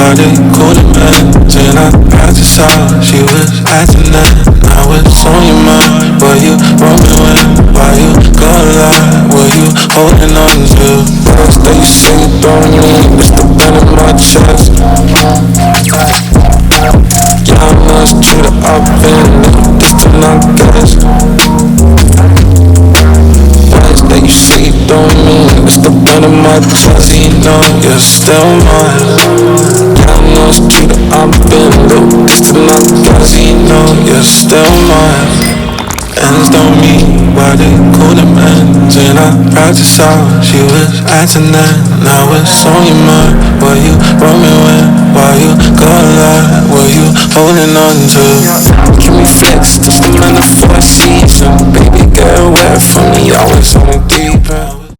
why they call it man? Till I practice out, she was acting that. Now it's on your mind, why you roaming with? Why you go lie? What you holding on to? Words that you say you don't mean, it's the pen in my chest. Yeah, I know it's true that I've been distant, I guess. Words that you say you don't mean, it's the pen in my chest. You know you're still mine. Yeah, I know it's true that I've been distant, I guess. You know you're still mine. Ends don't mean why they call it man. Till I practice out, she was acting that. Now it's on your mind, why you roaming with? Why you go lie? What you holding on to? Keep me fixed, just a man before I see some. Baby, get away from me, always on the deep end.